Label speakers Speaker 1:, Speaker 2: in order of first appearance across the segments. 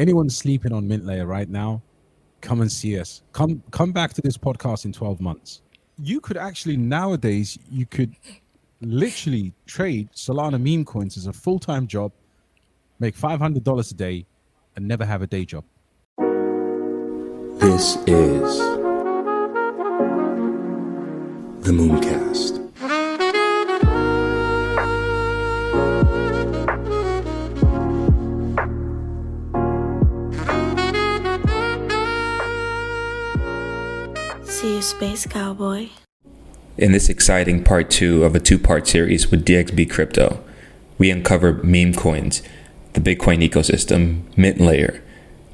Speaker 1: anyone sleeping on Mintlayer right now, come and see us. Come back to this podcast in 12 months. You could actually nowadays, you could literally trade Solana meme coins as a full-time job, make $500 a day, and never have a day job.
Speaker 2: This is the Mooncast.
Speaker 3: See you, Space Cowboy.
Speaker 2: In this exciting part 2 of a 2-part series with DXB Crypto, we uncover meme coins, the Bitcoin ecosystem, Mintlayer,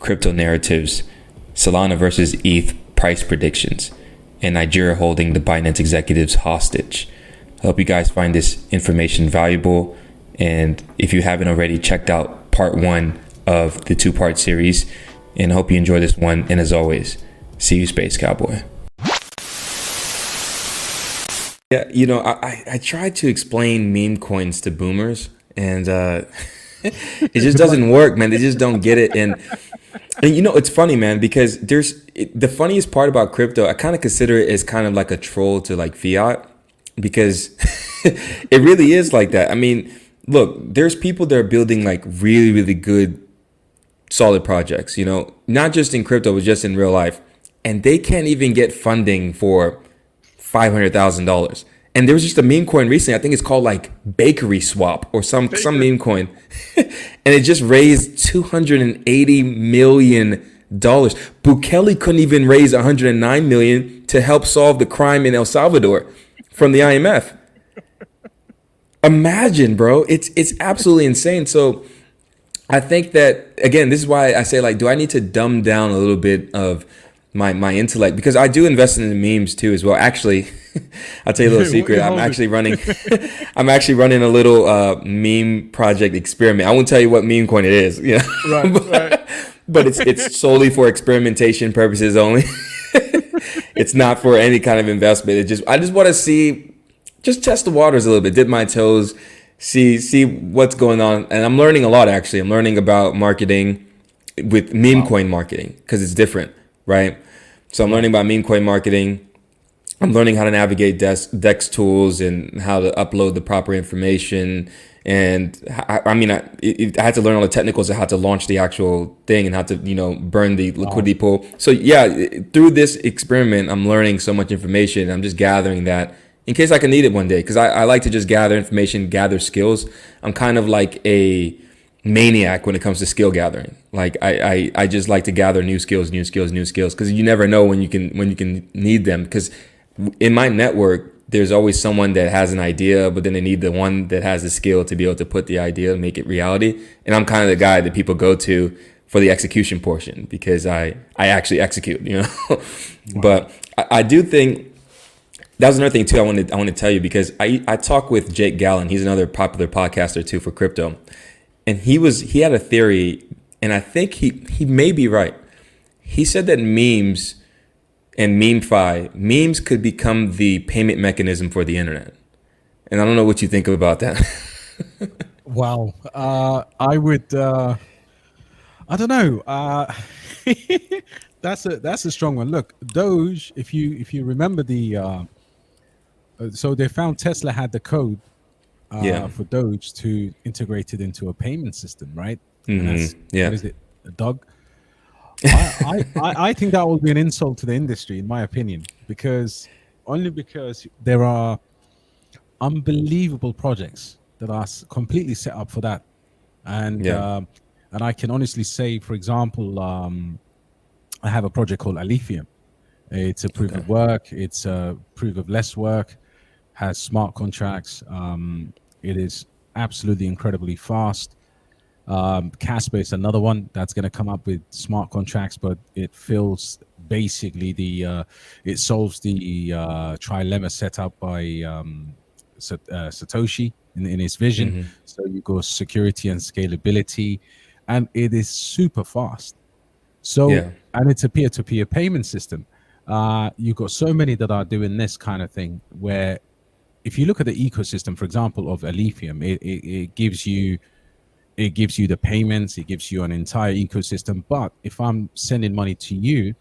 Speaker 2: crypto narratives, Solana versus ETH price predictions, and Nigeria holding the Binance executives hostage. I hope you guys find this information valuable, and if you haven't already, checked out part 1 of the 2-part series, and I hope you enjoy this one, and as always, see you, Space Cowboy. Yeah, you know, I tried to explain meme coins to boomers, and it just doesn't work, man. They just don't get it. And you know, it's funny, man, because the funniest part about crypto, I kind of consider it as kind of like a troll to like fiat, because it really is like that. I mean, look, there's people that are building like really, really good, solid projects, you know, not just in crypto, but just in real life. And they can't even get funding for $500,000. And there was just a meme coin recently, I think it's called like Bakery Swap or some meme coin. And it just raised $280 million. Bukele couldn't even raise $109 million to help solve the crime in El Salvador from the IMF. Imagine, bro. It's absolutely insane. So I think that, again, this is why I say, like, do I need to dumb down a little bit of my intellect, because I do invest in the memes too as well. Actually, I'll tell you a little secret. I'm actually running a little meme project experiment. I won't tell you what meme coin it is, you know? Right. But it's solely for experimentation purposes only. It's not for any kind of investment. I just want to just test the waters a little bit, dip my toes, see what's going on. And I'm learning a lot, actually. I'm learning about marketing with meme coin marketing, because it's different, right? So I'm learning about meme coin marketing. I'm learning how to navigate DEX tools and how to upload the proper information. And I had to learn all the technicals of how to launch the actual thing and how to, you know, burn the liquidity pool. So yeah, through this experiment, I'm learning so much information. I'm just gathering that in case I can need it one day, because I like to just gather information, gather skills. I'm kind of like a maniac when it comes to skill gathering. Like I just like to gather new skills, because you never know when you can need them. Because in my network, there's always someone that has an idea, but then they need the one that has the skill to be able to put the idea and make it reality. And I'm kind of the guy that people go to for the execution portion, because I actually execute, you know. Wow. But I do think that was another thing too. I want to tell you, because I talk with Jake Gallen. He's another popular podcaster too for crypto. And he had a theory, and I think he may be right. He said that memes and memes could become the payment mechanism for the internet. And I don't know what you think about that.
Speaker 1: Wow. I would, I don't know. That's a strong one. Look, Doge, if you remember so they found Tesla had the code for Doge to integrate it into a payment system, right?
Speaker 2: Mm-hmm.
Speaker 1: What is it, a dog? I think that will be an insult to the industry, in my opinion, because there are unbelievable projects that are completely set up for that, and I can honestly say, for example, I have a project called Alephium. It's a proof of work. It's a proof of less work. Has smart contracts. It is absolutely incredibly fast. Casper is another one that's going to come up with smart contracts, but it fills basically it solves the trilemma set up by Satoshi in his vision. Mm-hmm. So you go security and scalability, and it is super fast. So, and it's a peer-to-peer payment system. You've got so many that are doing this kind of thing, where if you look at the ecosystem, for example, of Alephium, it gives you it gives you the payments, it gives you an entire ecosystem. But if I'm sending money to you,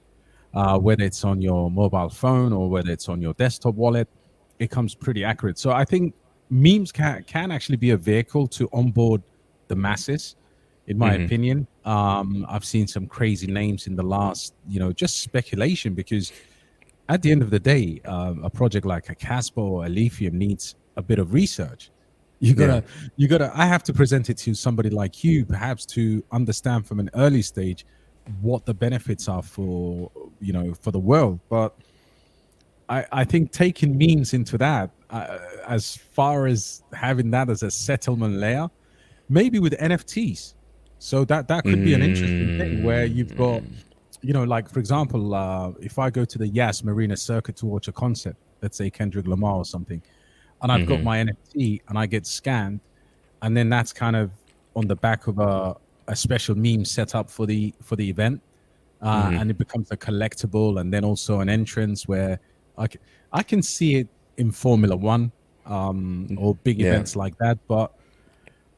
Speaker 1: whether it's on your mobile phone or whether it's on your desktop wallet, it comes pretty accurate. So I think memes can actually be a vehicle to onboard the masses, in my opinion. I've seen some crazy names in the last, just speculation, because at the end of the day, a project like a Casper or a Lithium needs a bit of research. You
Speaker 2: Yeah.
Speaker 1: gotta, I have to present it to somebody like you, perhaps to understand from an early stage what the benefits are for, for the world. But I think taking memes into that, as far as having that as a settlement layer, maybe with NFTs. So that could be an interesting thing where you've got, like for example, if I go to the Yas Marina Circuit to watch a concert, let's say Kendrick Lamar or something, and I've got my NFT and I get scanned, and then that's kind of on the back of a special meme set up for the event, and it becomes a collectible, and then also an entrance where I can, I can see it in Formula One, or big
Speaker 2: Yeah.
Speaker 1: events like that. But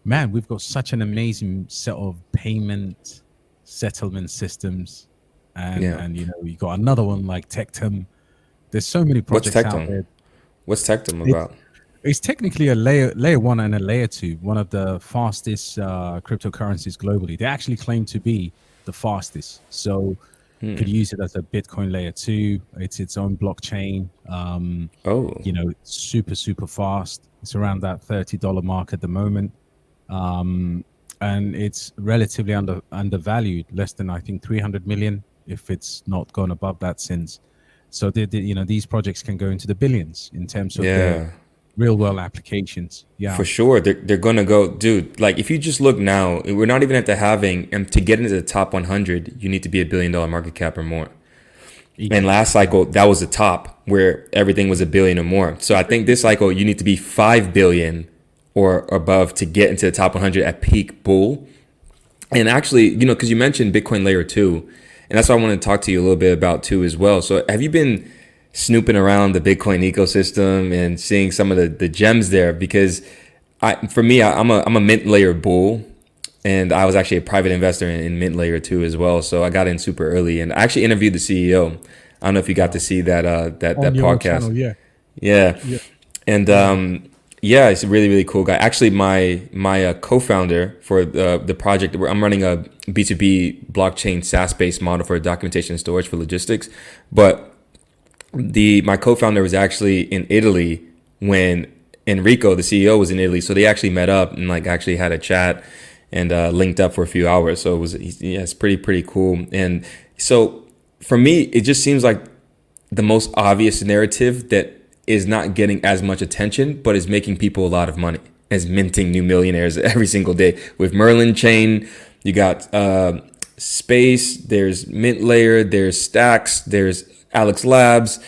Speaker 1: man, we've got such an amazing set of payment settlement systems, and
Speaker 2: Yeah.
Speaker 1: you got another one like Tectum. There's so many
Speaker 2: What's
Speaker 1: projects out
Speaker 2: Tectum?
Speaker 1: there.
Speaker 2: What's Tectum
Speaker 1: It's
Speaker 2: about?
Speaker 1: it's technically a layer one and a layer two, one of the fastest cryptocurrencies globally. They actually claim to be the fastest, so you could use it as a Bitcoin layer two. It's its own blockchain.
Speaker 2: Oh.
Speaker 1: It's super fast. It's around that $30 mark at the moment, and it's relatively undervalued, less than I think 300 million, if it's not gone above that since. So these projects can go into the billions in terms of their
Speaker 2: Yeah.
Speaker 1: real world applications.
Speaker 2: For
Speaker 1: Yeah.
Speaker 2: sure, they're gonna go, dude. Like, if you just look now, we're not even at the halving, and to get into the top 100, you need to be $1 billion market cap or more. And
Speaker 1: Easy.
Speaker 2: last cycle, that was the top where everything was a billion or more. So I think this cycle, you need to be 5 billion or above to get into the top 100 at peak bull. And actually, because you mentioned Bitcoin layer two, and that's what I want to talk to you a little bit about too as well. So have you been snooping around the Bitcoin ecosystem and seeing some of the gems there? Because for me, I'm a mint layer bull, and I was actually a private investor in Mintlayer too as well. So I got in super early, and I actually interviewed the CEO. I don't know if you got to
Speaker 1: Wow.
Speaker 2: see that
Speaker 1: On your
Speaker 2: podcast.
Speaker 1: channel, yeah.
Speaker 2: Yeah,
Speaker 1: Yeah.
Speaker 2: and
Speaker 1: Yeah.
Speaker 2: yeah, he's a really cool guy. Actually, my co-founder for the project, where I'm running a B2B blockchain SaaS based model for documentation and storage for logistics, but my co-founder was actually in Italy when Enrico, the CEO, was in Italy. So they actually met up and like actually had a chat and linked up for a few hours. So it's pretty cool. And so for me, it just seems like the most obvious narrative that is not getting as much attention, but is making people a lot of money, as minting new millionaires every single day with Merlin Chain. You got Space, there's Mintlayer, there's Stacks, there's Alex Labs.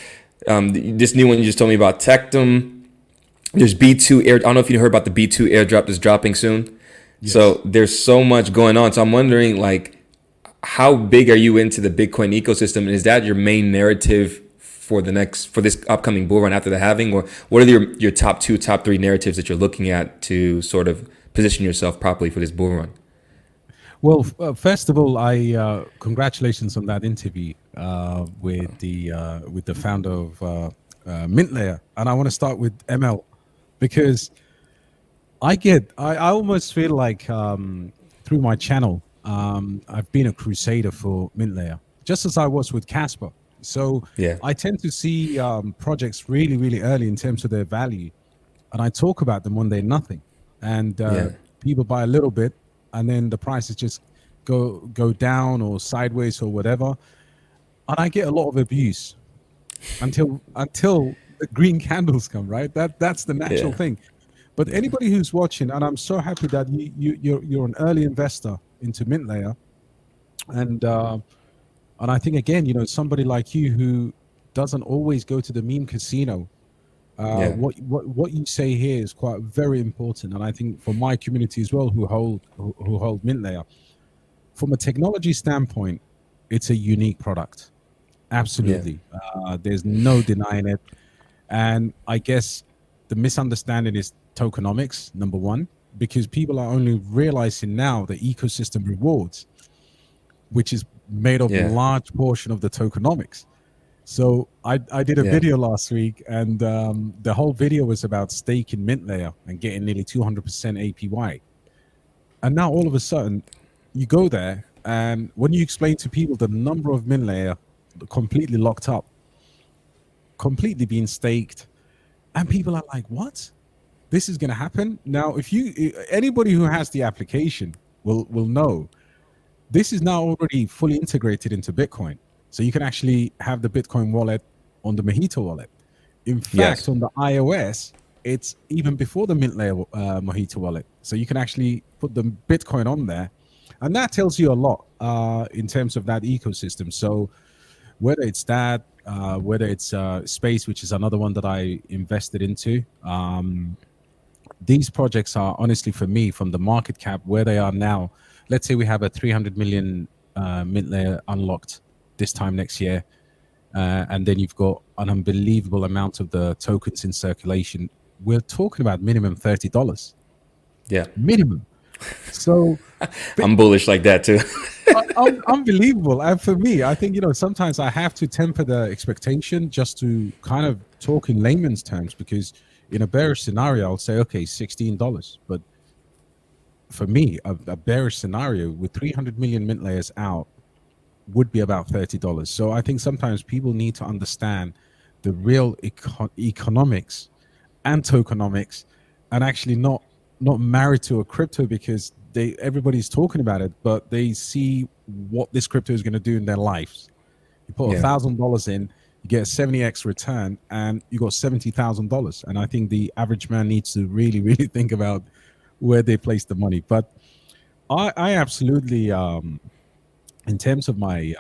Speaker 2: This new one you just told me about, Tectum. There's B2 Air. I don't know if you heard about the B2 airdrop that's dropping soon.
Speaker 1: Yes.
Speaker 2: So there's so much going on. So I'm wondering, like, how big are you into the Bitcoin ecosystem? And is that your main narrative for this upcoming bull run after the halving? Or what are your top two, top three narratives that you're looking at to sort of position yourself properly for this bull run?
Speaker 1: Well, first of all, I congratulations on that interview with the founder of Mintlayer, and I want to start with ML because I almost feel like through my channel I've been a crusader for Mintlayer, just as I was with Casper. So
Speaker 2: Yeah.
Speaker 1: I tend to see projects really early in terms of their value, and I talk about them when they're nothing, and
Speaker 2: Yeah.
Speaker 1: people buy a little bit, and then the prices just go down or sideways or whatever, and I get a lot of abuse until the green candles come, right? That's the natural
Speaker 2: Yeah.
Speaker 1: thing. But anybody who's watching, and I'm so happy that you're an early investor into Mintlayer, and and I think again, somebody like you who doesn't always go to the meme casino,
Speaker 2: Yeah.
Speaker 1: what you say here is quite very important, and I think for my community as well, who hold Mintlayer, from a technology standpoint, it's a unique product.
Speaker 2: Yeah.
Speaker 1: Absolutely, there's no denying it. And I guess the misunderstanding is tokenomics, number one. because people are only realizing now the ecosystem rewards, which is made up
Speaker 2: Yeah.
Speaker 1: large portion of the tokenomics. So I did a
Speaker 2: Yeah.
Speaker 1: video last week, and the whole video was about staking Mintlayer and getting nearly 200% APY. And now all of a sudden, you go there, and when you explain to people the number of Mintlayer completely locked up, completely being staked, and people are like, "What? This is going to happen?" Now, if you anybody who has the application will know this is now already fully integrated into Bitcoin. So you can actually have the Bitcoin wallet on the Mojito wallet. In fact,
Speaker 2: Yes.
Speaker 1: on the iOS, it's even before the Mintlayer Mojito wallet. So you can actually put the Bitcoin on there. And that tells you a lot in terms of that ecosystem. So whether it's that, whether it's Space, which is another one that I invested into, these projects are honestly for me from the market cap where they are now. Let's say we have a 300 million mint layer unlocked this time next year, and then you've got an unbelievable amount of the tokens in circulation. We're talking about minimum $30
Speaker 2: Yeah.
Speaker 1: minimum. So
Speaker 2: I'm bullish like that too.
Speaker 1: unbelievable. And for me, I think sometimes I have to temper the expectation just to kind of talk in layman's terms, because in a bearish scenario, I'll say, okay, $16. But for me, a bearish scenario with 300 million mint layers out would be about $30. So I think sometimes people need to understand the real economics and tokenomics, and actually not married to a crypto because everybody's talking about it, but they see what this crypto is going to do in their lives. You put
Speaker 2: Yeah.
Speaker 1: $1,000 in, you get a 70x return, and you got $70,000. And I think the average man needs to really, really think about where they place the money. But I absolutely, in terms of my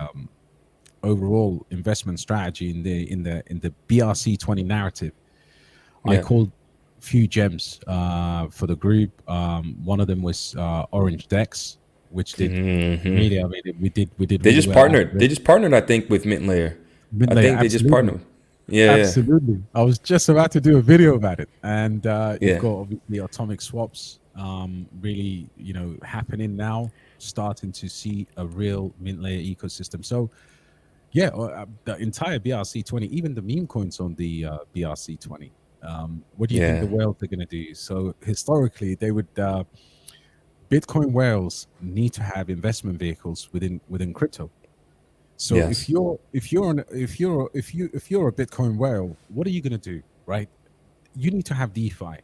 Speaker 1: overall investment strategy in the BRC20 narrative, I
Speaker 2: Yeah.
Speaker 1: called few gems for the group. One of them was Orange Dex, which did
Speaker 2: Hmm.
Speaker 1: really. I mean, we did
Speaker 2: They
Speaker 1: really
Speaker 2: just
Speaker 1: well out
Speaker 2: partnered.
Speaker 1: of
Speaker 2: They
Speaker 1: it.
Speaker 2: just partnered, I think, with Mintlayer. I
Speaker 1: Mintlayer,
Speaker 2: think they just
Speaker 1: absolutely.
Speaker 2: partnered. Yeah. Yeah.
Speaker 1: Absolutely. I was just about to do a video about it. And you've
Speaker 2: Yeah.
Speaker 1: got obviously atomic swaps really, happening now, starting to see a real mint layer ecosystem. So yeah, the entire BRC20, even the meme coins on the BRC20. What do you think
Speaker 2: Yeah.
Speaker 1: the whales are going to do? So historically, they would Bitcoin whales need to have investment vehicles within crypto. So if
Speaker 2: Yes.
Speaker 1: you're if you're an, if you're a Bitcoin whale, what are you going to do, right? You need to have DeFi,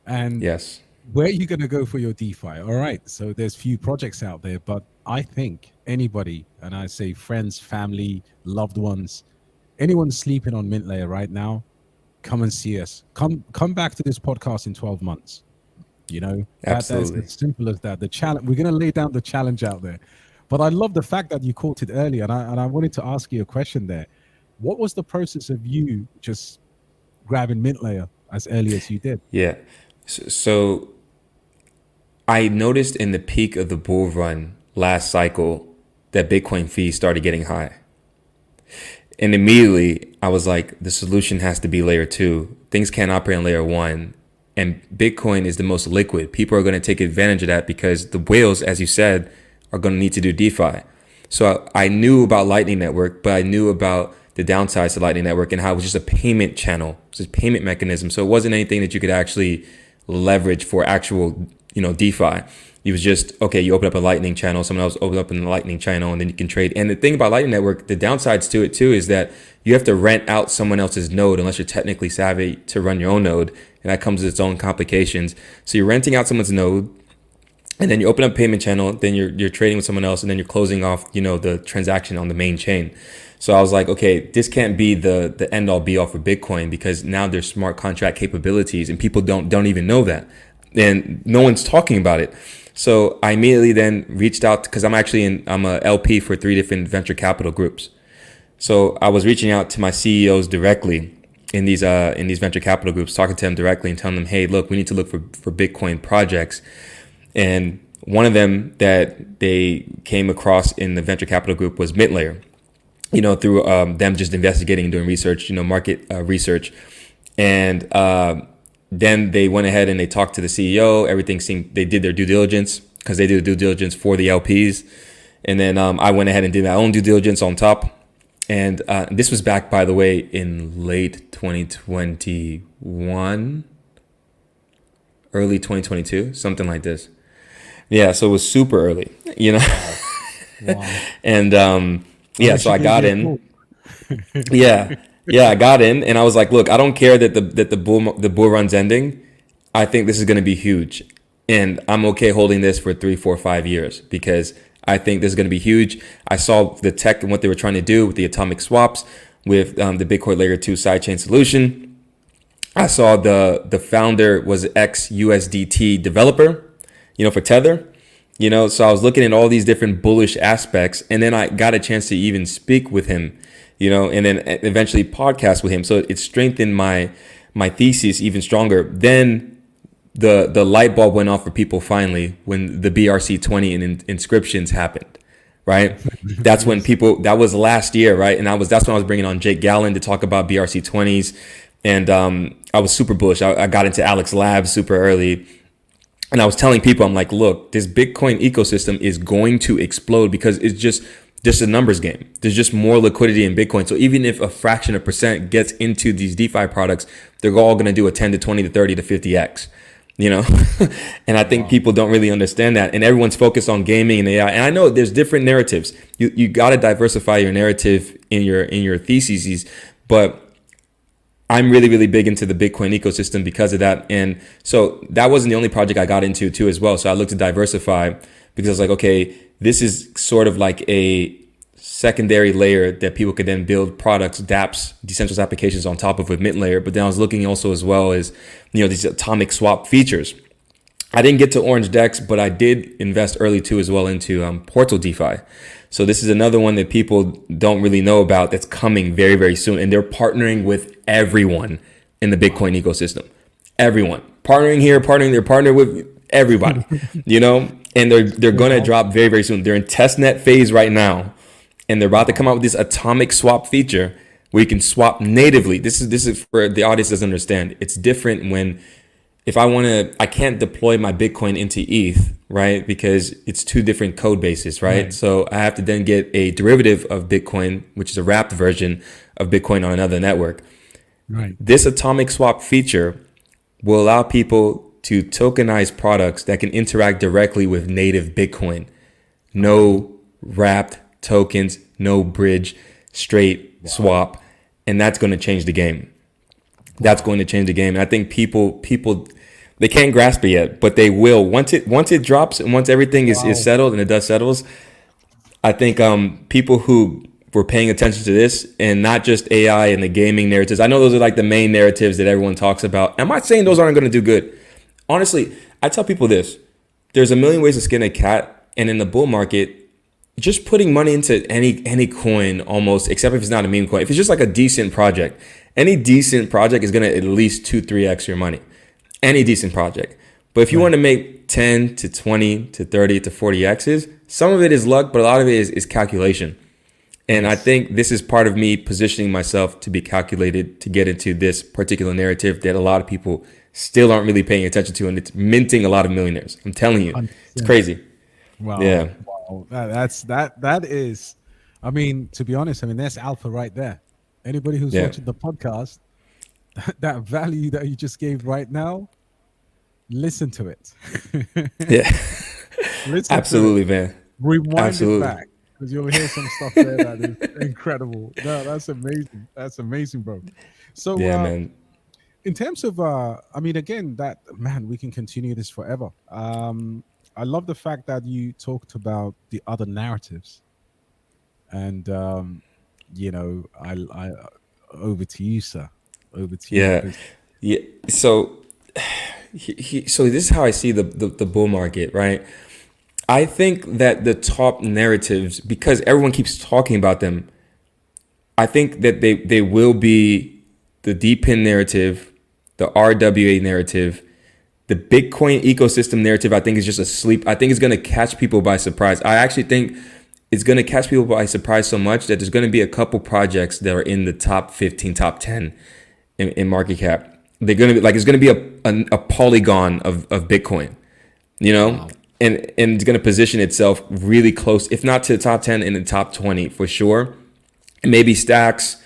Speaker 1: and
Speaker 2: Yes.
Speaker 1: where are you going to go for your DeFi? All right, so there's few projects out there, but I think anybody, and I say friends, family, loved ones, anyone sleeping on Mintlayer right now, come and see us. Come back to this podcast in 12 months. That's
Speaker 2: Absolutely.
Speaker 1: as simple as that. The challenge, we're going to lay down the challenge out there. But I love the fact that you caught it early, and I wanted to ask you a question there. What was the process of you just grabbing Mintlayer as early as you did?
Speaker 2: Yeah. So I noticed in the peak of the bull run last cycle that Bitcoin fees started getting high. And immediately I was like, the solution has to be layer two. Things can't operate on layer one. And Bitcoin is the most liquid. People are going to take advantage of that because the whales, as you said, are going to need to do DeFi. So I knew about Lightning Network, but I knew about the downsides to Lightning Network and how it was just a payment channel, just a payment mechanism. So it wasn't anything that you could actually leverage for actual, DeFi. It was just, okay, you open up a Lightning channel, someone else open up a Lightning channel, and then you can trade. And the thing about Lightning Network, the downsides to it too, is that you have to rent out someone else's node unless you're technically savvy to run your own node. And that comes with its own complications. So you're renting out someone's node, and then you open up a payment channel, then you're trading with someone else, and then you're closing off, the transaction on the main chain. So I was like, okay, this can't be the end all be all for Bitcoin, because now there's smart contract capabilities and people don't even know that. And no one's talking about it. So I immediately then reached out, because I'm a LP for 3 different venture capital groups. So I was reaching out to my CEOs directly in these venture capital groups, talking to them directly and telling them, hey, look, we need to look for Bitcoin projects. And one of them that they came across in the venture capital group was Mintlayer, through them just investigating and doing research, market research. And Then they went ahead and they talked to the CEO. Everything seemed, they did their due diligence because they did the due diligence for the LPs. And then I went ahead and did my own due diligence on top. And this was back, by the way, in late 2021, early 2022, something like this. Yeah, so it was super early, you know.
Speaker 1: Wow.
Speaker 2: And yeah, so I got in. Yeah, I got in, and I was like, look, I don't care that the bull run's ending. I think this is going to be huge, and I'm okay holding this for 3, 4, 5 years because I think this is going to be huge. I saw the tech and what they were trying to do with the atomic swaps, with the Bitcoin Layer 2 sidechain solution. I saw the founder was ex-USDT developer, you know, for Tether. You know, so I was looking at all these different bullish aspects, and then I got a chance to even speak with him, you know, and then eventually podcast with him. So it strengthened my thesis even stronger. Then the light bulb went off for people finally when the BRC20 and inscriptions happened, right? That's when people, that was last year, right? And that's when I was bringing on Jake Gallen to talk about BRC20s, and I was super bullish. I got into Alex Labs super early. And I was telling people, I'm like, look, this Bitcoin ecosystem is going to explode because it's just a numbers game. There's just more liquidity in Bitcoin. So even if a fraction of percent gets into these DeFi products, they're all going to do a 10 to 20 to 30 to 50x, you know? And I think people don't really understand that. And everyone's focused on gaming and AI. And I know there's different narratives. You got to diversify your narrative in your theses, but I'm really, really big into the Bitcoin ecosystem because of that. And so that wasn't the only project I got into too as well. So I looked to diversify because I was like, okay, this is sort of like a secondary layer that people could then build products, dApps, decentralized applications on top of with Mintlayer. But then I was looking also as well as, you know, these atomic swap features. I didn't get to Orange Dex, but I did invest early too as well into Portal DeFi. So this is another one that people don't really know about that's coming very, very soon. And they're partnering with everyone in the Bitcoin ecosystem. Everyone. Partnering here, they're partnering with everybody, you know? And they're going to drop very, very soon. They're in testnet phase right now. And they're about to come out with this atomic swap feature where you can swap natively. This is for the audience doesn't understand. It's different when if I can't deploy my Bitcoin into ETH, right? Because it's two different code bases, right? So I have to then get a derivative of Bitcoin, which is a wrapped version of Bitcoin on another network.
Speaker 1: Right.
Speaker 2: This atomic swap feature will allow people to tokenize products that can interact directly with native Bitcoin. No wrapped tokens, no bridge, straight swap. And that's going to change the game. That's going to change the game. And I think people they can't grasp it yet, but they will once it drops and once everything is settled and the dust settles. I think people who were paying attention to this and not just AI and the gaming narratives. I know those are like the main narratives that everyone talks about. I'm not saying those aren't going to do good. Honestly, I tell people this: there's a million ways to skin a cat, and in the bull market, just putting money into any coin almost, except if it's not a meme coin. If it's just like a decent project, any decent project is going to at least 2-3x your money. Any decent project. But if you want to make 10 to 20 to 30 to 40 X's, some of it is luck, but a lot of it is calculation. And I think this is part of me positioning myself to be calculated to get into this particular narrative that a lot of people still aren't really paying attention to. And it's minting a lot of millionaires. I'm telling you, it's crazy.
Speaker 1: Wow.
Speaker 2: Yeah.
Speaker 1: Wow. That is, I mean, to be honest, I mean, that's alpha right there. Anybody who's watching the podcast, that value that you just gave right now, listen to it.
Speaker 2: Yeah.
Speaker 1: Listen
Speaker 2: absolutely, man.
Speaker 1: Rewind it back because you'll hear some stuff there that is incredible. No, that's amazing. That's amazing, bro. So,
Speaker 2: man.
Speaker 1: In terms of, I mean, again, we can continue this forever. I love the fact that you talked about the other narratives, and you know, I over to you, sir. Over to you.
Speaker 2: Yeah. So, so this is how I see the bull market, right? I think that the top narratives, because everyone keeps talking about them, I think that they will be the DPIN narrative, the RWA narrative, the Bitcoin ecosystem narrative. I think is just asleep. I think it's going to catch people by surprise. I actually think it's going to catch people by surprise so much that there's going to be a couple projects that are in the top 15, top 10 in market cap. They're gonna be like it's gonna be a polygon of Bitcoin, you know,
Speaker 1: Wow.
Speaker 2: and it's gonna position itself really close, if not to the top 10, in the top 20 for sure. It may be Stacks.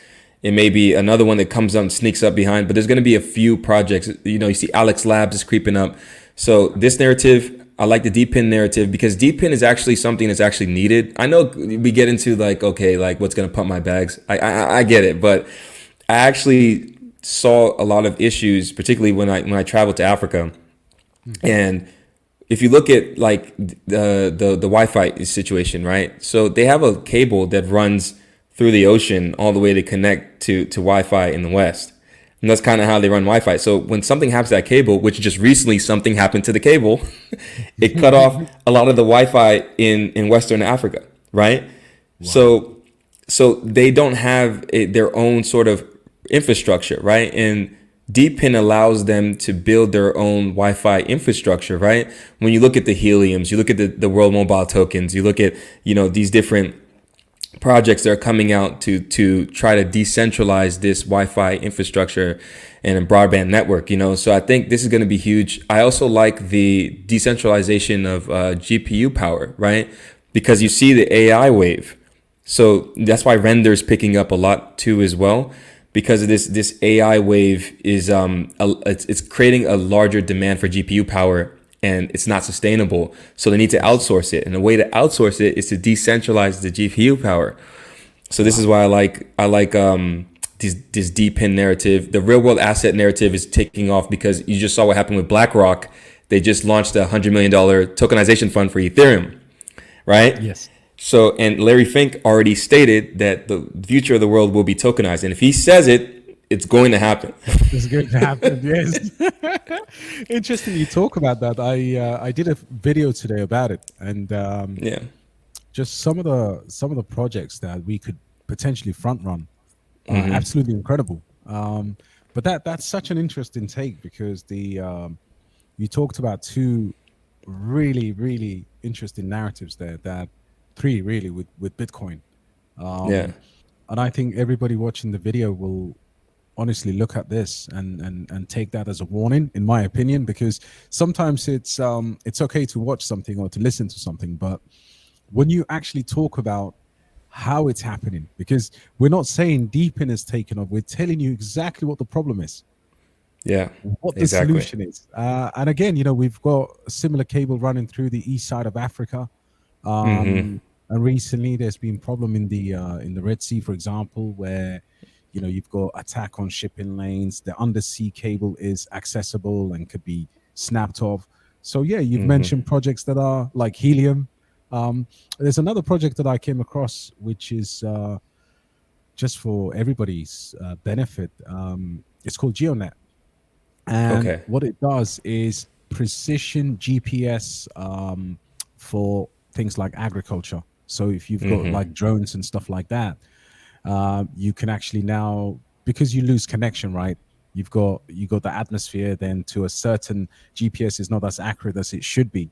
Speaker 2: It may be another one that comes up and sneaks up behind, but there's going to be a few projects. You know, you see Alex Labs is creeping up. So this narrative, I like the DPIN narrative because DPIN is actually something that's actually needed. I know we get into like, okay, like what's going to pump my bags. I get it, but I actually saw a lot of issues, particularly when I traveled to Africa. And if you look at like the Wi-Fi situation, right? So they have a cable that runs through the ocean all the way to connect to Wi-Fi in the West. And that's kind of how they run Wi-Fi. So when something happens to that cable, which just recently something happened to the cable, it cut off a lot of the Wi-Fi in Western Africa, right? Wow. So they don't have their own sort of infrastructure, right? And DPIN allows them to build their own Wi-Fi infrastructure, right? When you look at the Heliums, you look at the World Mobile Tokens, you look at, you know, these different projects that are coming out to try to decentralize this Wi-Fi infrastructure and a broadband network, you know. So I think this is going to be huge. I also like the decentralization of GPU power, right? Because you see the AI wave. So that's why Render's picking up a lot too as well, because of this AI wave is it's creating a larger demand for GPU power. And it's not sustainable. So they need to outsource it. And the way to outsource it is to decentralize the GPU power. So this is why I like this DPIN narrative. The real world asset narrative is taking off because you just saw what happened with BlackRock. They just launched a $100 million tokenization fund for Ethereum, right?
Speaker 1: Yes.
Speaker 2: So, and Larry Fink already stated that the future of the world will be tokenized. And if he says it, it's going to happen.
Speaker 1: It's going to happen, yes. Interesting you talk about that. I did a video today about it, and
Speaker 2: Yeah.
Speaker 1: just some of the projects that we could potentially front run are absolutely incredible. But that's such an interesting take because you talked about two really interesting narratives there, that three really with Bitcoin.
Speaker 2: Yeah.
Speaker 1: And I think everybody watching the video will honestly look at this and take that as a warning, in my opinion, because sometimes it's okay to watch something or to listen to something, but when you actually talk about how it's happening, because we're not saying DPIN is taken off, we're telling you exactly what the problem is,
Speaker 2: Yeah.
Speaker 1: what the
Speaker 2: Exactly.
Speaker 1: solution is. And again, you know, we've got a similar cable running through the east side of Africa. And recently there's been problem in the Red Sea, for example, where, you know, you've got attack on shipping lanes. The undersea cable is accessible and could be snapped off. So yeah, you've mentioned projects that are like Helium. There's another project that I came across, which is just for everybody's benefit. It's called GeoNet. And
Speaker 2: Okay.
Speaker 1: what it does is precision GPS for things like agriculture. So if you've got like drones and stuff like that, you can actually now, because you lose connection, right? You got the atmosphere, then to a certain GPS is not as accurate as it should be.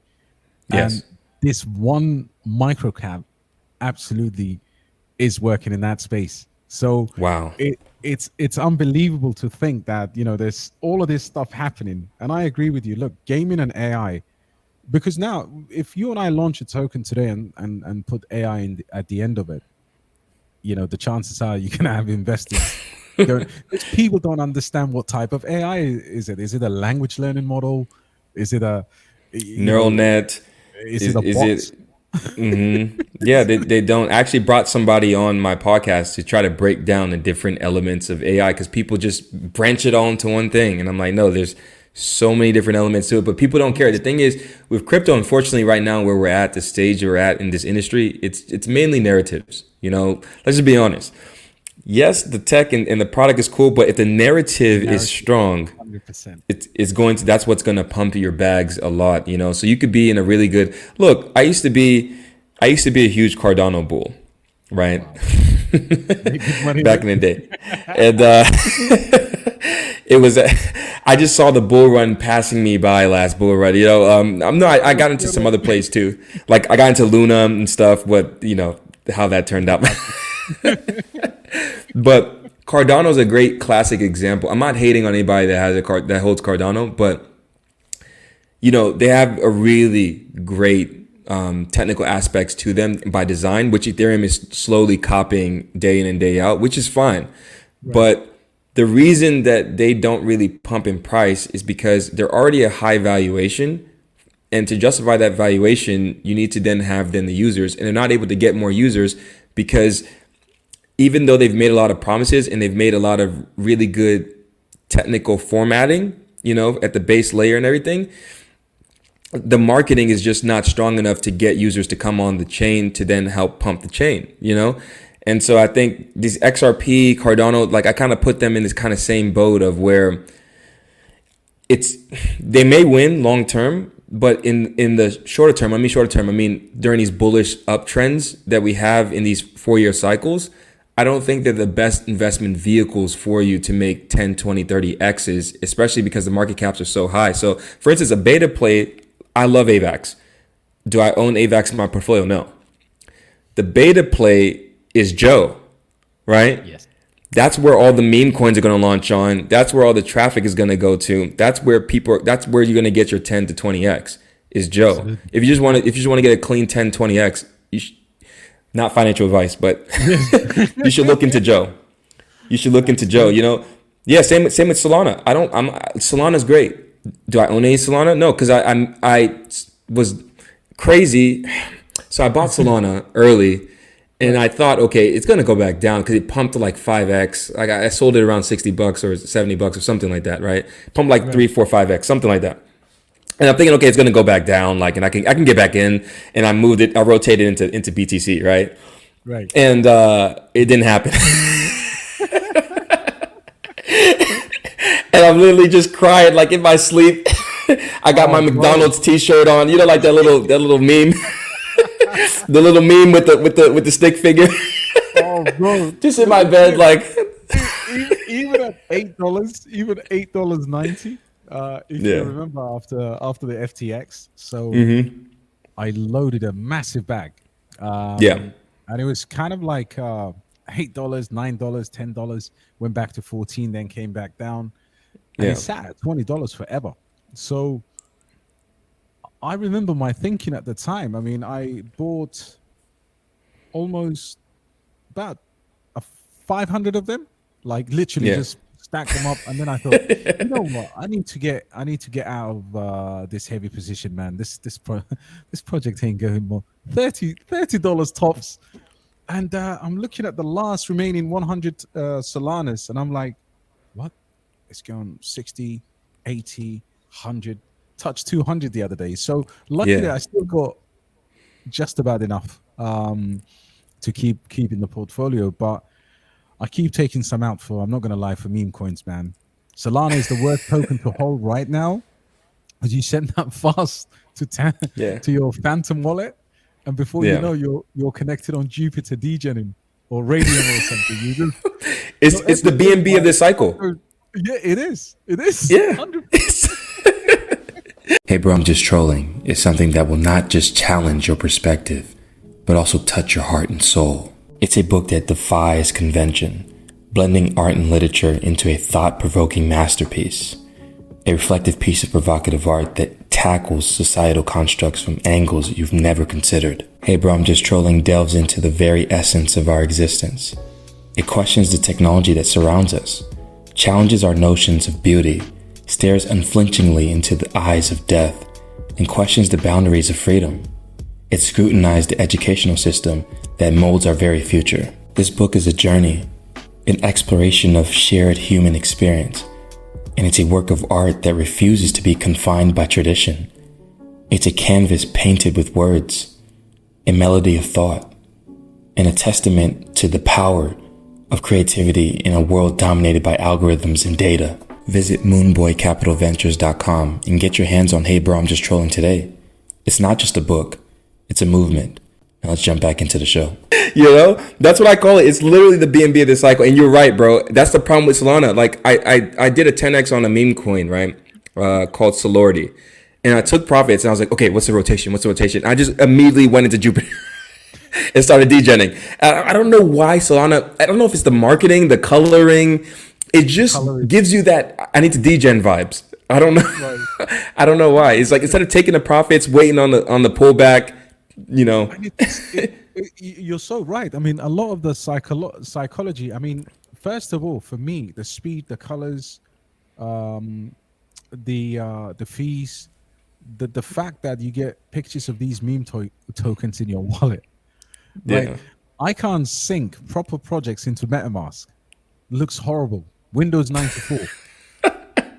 Speaker 1: And
Speaker 2: Yes.
Speaker 1: this one microcap absolutely is working in that space. So
Speaker 2: Wow.
Speaker 1: it's unbelievable to think that, you know, there's all of this stuff happening. And I agree with you. Look, gaming and AI, because now if you and I launch a token today and put AI at the end of it, you know, the chances are you're gonna have investors. Because people don't understand what type of AI is it. Is it a language learning model? Is it a, you
Speaker 2: Neural
Speaker 1: know,
Speaker 2: net.
Speaker 1: is it a
Speaker 2: Is
Speaker 1: bot?
Speaker 2: it Yeah, they don't. I actually brought somebody on my podcast to try to break down the different elements of AI because people just branch it all into one thing. And I'm like, no, there's so many different elements to it, but people don't care. The thing is, with crypto, unfortunately, right now where we're at, the stage we're at in this industry, it's mainly narratives. You know, let's just be honest. Yes, the tech and the product is cool, but if the narrative is strong,
Speaker 1: 100%.
Speaker 2: it's going to, that's what's going to pump your bags a lot, you know. So you could be in a really good look. I used to be a huge Cardano bull, right?
Speaker 1: Wow. Making money
Speaker 2: Back in
Speaker 1: there.
Speaker 2: the day, and it was I just saw the bull run passing me by last bull run. You know, I got into some other plays too. Like I got into Luna and stuff, but you know how that turned out. But Cardano's a great classic example. I'm not hating on anybody that has a card that holds Cardano, but they have a really great technical aspects to them by design, which Ethereum is slowly copying day in and day out, which is fine. Right. But the reason that they don't really pump in price is because they're already a high valuation. And to justify that valuation, you need to then have the users, and they're not able to get more users because even though they've made a lot of promises and they've made a lot of really good technical formatting, at the base layer and everything, the marketing is just not strong enough to get users to come on the chain to then help pump the chain, And so I think these XRP, Cardano, like I kind of put them in this kind of same boat of where they may win long term, but in the shorter term, I mean during these bullish uptrends that we have in these 4-year cycles, I don't think they're the best investment vehicles for you to make 10, 20, 30 X's, especially because the market caps are so high. So for instance, a beta play, I love AVAX. Do I own AVAX in my portfolio? No. The beta play is Joe, right?
Speaker 3: Yes.
Speaker 2: That's where all the meme coins are going to launch on. That's where all the traffic is going to go to. That's where you're going to get your 10 to 20X is Joe. If you just want to get a clean 10, 20X, not financial advice, but you should look into Joe. Yeah, same with Solana. Solana's great. Do I own any Solana? No, because I was crazy. So I bought Solana early, and I thought, okay, it's gonna go back down because it pumped to like 5x. Like I sold it around $60 or $70 or something like that, right? Pumped like 3, 4, 5x, something like that. And I'm thinking, okay, it's gonna go back down, like, and I can get back in. And I rotated into BTC, right?
Speaker 1: Right.
Speaker 2: And it didn't happen. And I'm literally just crying like in my sleep. I got my McDonald's T-shirt on, like that little meme, the little meme with the stick figure.
Speaker 1: Oh, bro!
Speaker 2: Just in my bed, like
Speaker 1: even at $8, even $8.90. If you remember after the FTX, so I loaded a massive bag. And it was kind of like $8, $9, $10. Went back to 14, then came back down. And it sat at $20 forever. So I remember my thinking at the time. I mean, I bought almost about 500 of them, like literally just stacked them up. And then I thought, you know what? I need to get out of this heavy position, man. This project ain't going more. $30 tops. And I'm looking at the last remaining 100 Solanas, and I'm like, what? It's going 60, 80, 100, touched 200 the other day. So luckily, I still got just about enough to keep in the portfolio. But I keep taking some out for, I'm not going to lie, for meme coins, man. Solana is the worst token to hold right now, because you send that fast to your Phantom wallet, and before you know, you're connected on Jupiter degening or Radium or something.
Speaker 2: It's the BNB of this cycle.
Speaker 1: Yeah, it is. It is.
Speaker 2: Yeah.
Speaker 1: 100%.
Speaker 4: Hey bro, I'm just trolling is something that will not just challenge your perspective, but also touch your heart and soul. It's a book that defies convention, blending art and literature into a thought-provoking masterpiece. A reflective piece of provocative art that tackles societal constructs from angles you've never considered. Hey bro, I'm just trolling delves into the very essence of our existence. It questions the technology that surrounds us, challenges our notions of beauty, stares unflinchingly into the eyes of death, and questions the boundaries of freedom. It scrutinized the educational system that molds our very future. This book is a journey, an exploration of shared human experience, and it's a work of art that refuses to be confined by tradition. It's a canvas painted with words, a melody of thought, and a testament to the power of creativity in a world dominated by algorithms and data. Visit moonboycapitalventures.com and get your hands on Hey Bro, I'm Just Trolling today. It's not just a book, it's a movement. Now let's jump back into the show.
Speaker 2: That's what I call it. It's literally the BNB of this cycle. And you're right, bro. That's the problem with Solana. Like I did a 10x on a meme coin, right? Called Solority. And I took profits and I was like, okay, what's the rotation? I just immediately went into Jupiter. It started degenning. I don't know why Solana. I don't know if it's the marketing, the coloring. It just
Speaker 1: Color,
Speaker 2: gives you that I need to degen vibes. I don't know.
Speaker 1: right?
Speaker 2: I don't know why. It's like instead of taking the profits, waiting on the pullback, you know.
Speaker 1: And you're so right. I mean, a lot of the psychology. I mean, first of all, for me, the speed, the colors, um, the fees, the fact that you get pictures of these tokens in your wallet. Like,
Speaker 2: Yeah.
Speaker 1: I can't sync proper projects into MetaMask. Looks horrible. Windows 94.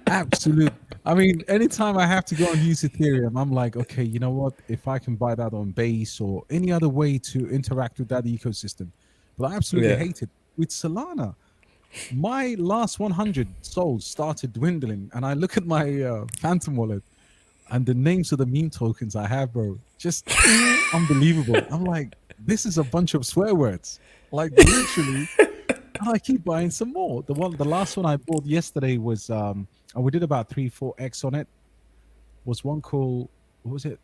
Speaker 1: Absolute. I mean, anytime I have to go and use Ethereum, I'm like, okay, you know what? If I can buy that on Base or any other way to interact with that ecosystem, but I absolutely
Speaker 2: Yeah.
Speaker 1: hate it. With Solana, my last 100 souls started dwindling, and I look at my Phantom wallet and the names of the meme tokens I have, bro, just unbelievable. I'm like, this is a bunch of swear words, like literally. And I keep buying some more. The last one I bought yesterday was and we did about 3-4x on it. Was one called, what was it?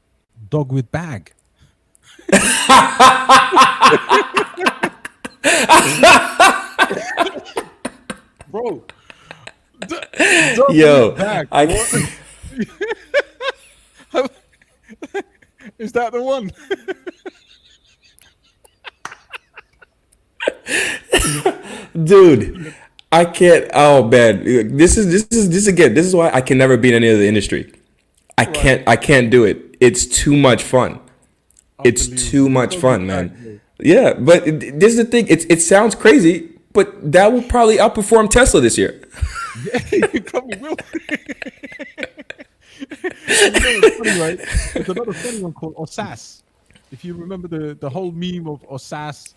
Speaker 1: Dog with bag. Bro. Dog
Speaker 2: Yo,
Speaker 1: with bag.
Speaker 2: I
Speaker 1: What? Is that the one?
Speaker 2: dude, I can't. Oh man, this again. This is why I can never be in any other industry.
Speaker 1: Right.
Speaker 2: I can't do it. It's too much fun. It's too
Speaker 1: Unbelievable.
Speaker 2: much
Speaker 1: Dog
Speaker 2: fun,
Speaker 1: with bag,
Speaker 2: man.
Speaker 1: bro.
Speaker 2: Yeah, but this is the thing. It sounds crazy, but that will probably outperform Tesla this year.
Speaker 1: Yeah, you probably will. And you know what's funny, right? There's another funny one called Osas. If you remember the whole meme of Osas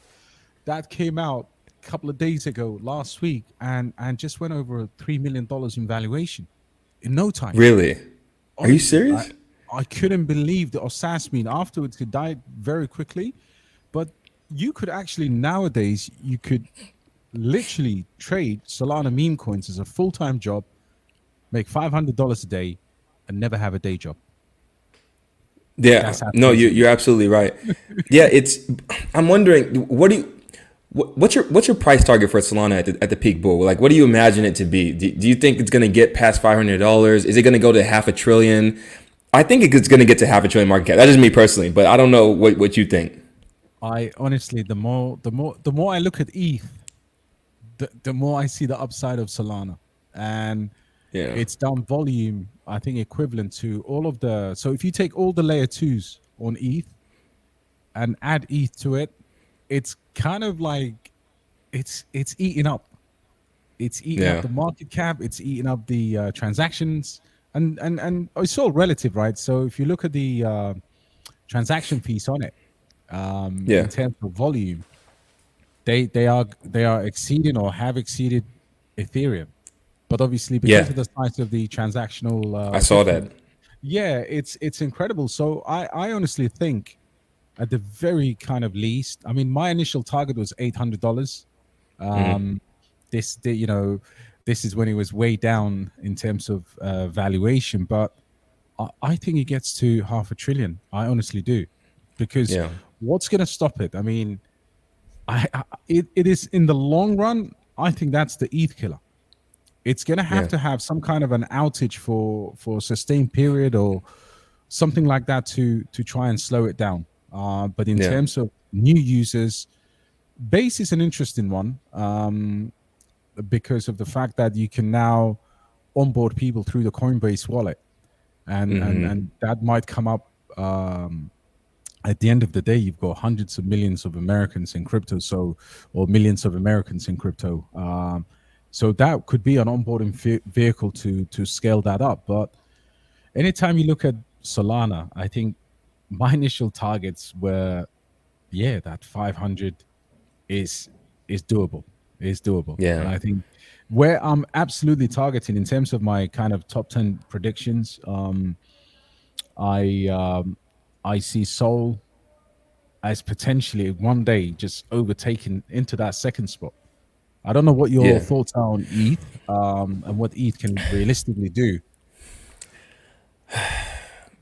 Speaker 1: that came out a couple of days ago, last week, and just went over $3 million in valuation in no time.
Speaker 2: Really? Are you
Speaker 1: Honestly,
Speaker 2: serious?
Speaker 1: I couldn't believe the Osas meme. Afterwards, it died very quickly, but you could actually nowadays you could literally trade Solana meme coins as a full-time job, make $500 a day, and never have a day job.
Speaker 2: Yeah.
Speaker 1: That's how
Speaker 2: No,
Speaker 1: crazy it
Speaker 2: you're
Speaker 1: is.
Speaker 2: absolutely right. Yeah, it's. I'm wondering, what's your price target for Solana at the peak bull? Like, what do you imagine it to be? Do you think it's going to get past $500? Is it going to go to half a trillion? I think it's going to get to half a trillion market cap. That's just me personally, but I don't know what you think.
Speaker 1: I honestly, the more I look at ETH, the more I see the upside of Solana, and
Speaker 2: Yeah.
Speaker 1: it's done volume. I think equivalent to all of the. So if you take all the layer twos on ETH and add ETH to it, it's kind of like it's eating up. It's eating up
Speaker 2: Yeah.
Speaker 1: the market cap. It's eating up the transactions, and it's all relative, right? So if you look at the transaction fees on it,
Speaker 2: Yeah.
Speaker 1: in terms of volume, they are exceeding or have exceeded Ethereum. But obviously, because
Speaker 2: Yeah.
Speaker 1: of the size of the transactional
Speaker 2: I saw that.
Speaker 1: difference, yeah, it's incredible. So I honestly think, at the very kind of least, I mean, my initial target was $800. Um, you know, this is when it was way down in terms of valuation, but I think it gets to half a trillion. I honestly do, because
Speaker 2: Yeah.
Speaker 1: what's going to stop it? I mean, it is in the long run. I think that's the ETH killer. It's going
Speaker 2: Yeah.
Speaker 1: to have some kind of an outage for a sustained period or something like that to try and slow it down. But in
Speaker 2: Yeah.
Speaker 1: terms of new users, Base is an interesting one, because of the fact that you can now onboard people through the Coinbase wallet, and that might come up. At the end of the day, you've got hundreds of millions of Americans in crypto, or millions of Americans in crypto. So that could be an onboarding vehicle to scale that up. But anytime you look at Solana, I think my initial targets were, yeah, that 500 is doable. Is doable. And
Speaker 2: Yeah.
Speaker 1: I think where I'm absolutely targeting in terms of my kind of top 10 predictions, I I see Sol as potentially one day just overtaken into that second spot. I don't know what your
Speaker 2: Yeah.
Speaker 1: thoughts are on ETH, and what ETH can realistically do,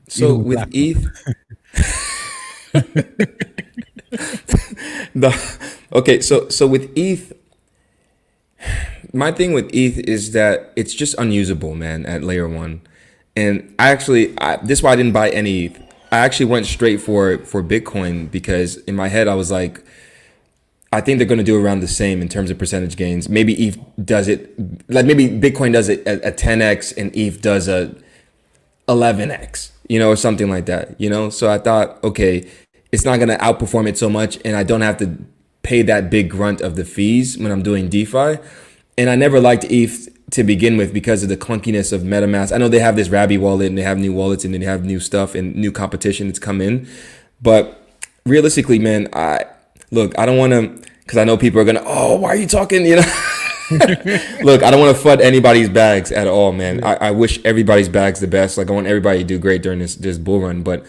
Speaker 2: So
Speaker 1: even with
Speaker 2: with
Speaker 1: BlackRock.
Speaker 2: ETH, Okay, so with ETH, my thing with ETH is that it's just unusable, man, at layer one. And this is why I didn't buy any ETH. I actually went straight for Bitcoin because in my head I was like, I think they're going to do around the same in terms of percentage gains. Maybe ETH does it, like maybe Bitcoin does it at 10x and ETH does a 11x, or something like that, So I thought, okay, it's not going to outperform it so much and I don't have to pay that big grunt of the fees when I'm doing DeFi. And I never liked ETH to begin with because of the clunkiness of MetaMask. I know they have this Rabby wallet and they have new wallets and they have new stuff and new competition that's come in. But realistically, man, I don't want to, because I know people are going to, oh, why are you talking, Look, I don't want to FUD anybody's bags at all, man. I wish everybody's bags the best. Like I want everybody to do great during this bull run, but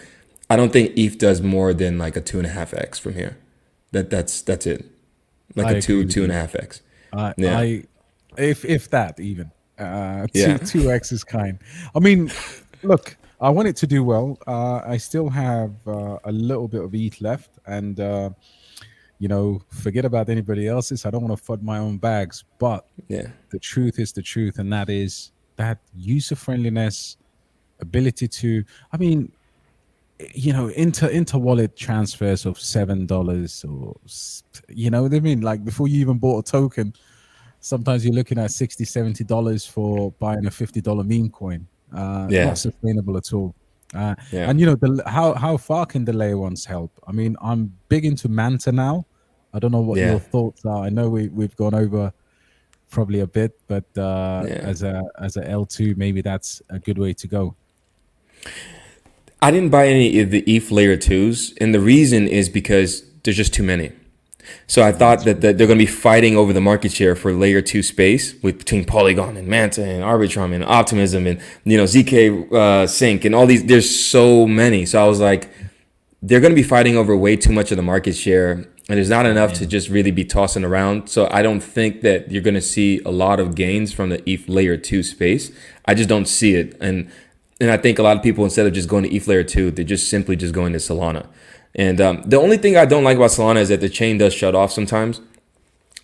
Speaker 2: I don't think ETH does more than like a 2.5x from here. That's it. Like a 2.5x.
Speaker 1: Yeah. If that even, 2x is kind. I mean, look, I want it to do well. I still have a little bit of ETH left, and forget about anybody else's. I don't want to FUD my own bags, but the truth is the truth, and that is that user friendliness, ability to, I mean, inter wallet transfers of $7 or what I mean, like before you even bought a token, sometimes you're looking at $60-$70 for buying a $50 meme coin. Not sustainable at all. And how far can the layer ones help? I mean, I'm big into Manta now. I don't know what your thoughts are. I know we've gone over probably a bit, but as a L2, maybe that's a good way to go.
Speaker 2: I didn't buy any of the ETH layer 2s, and the reason is because there's just too many. So I thought that they're going to be fighting over the market share for layer 2 space between Polygon and Manta and Arbitrum and Optimism and ZK Sync and all these. There's so many. So I was like, they're going to be fighting over way too much of the market share, and there's not enough to just really be tossing around. So I don't think that you're going to see a lot of gains from the ETH layer 2 space. I just don't see it. And I think a lot of people, instead of just going to ETH layer 2, they're just simply just going to Solana. And the only thing I don't like about Solana is that the chain does shut off sometimes.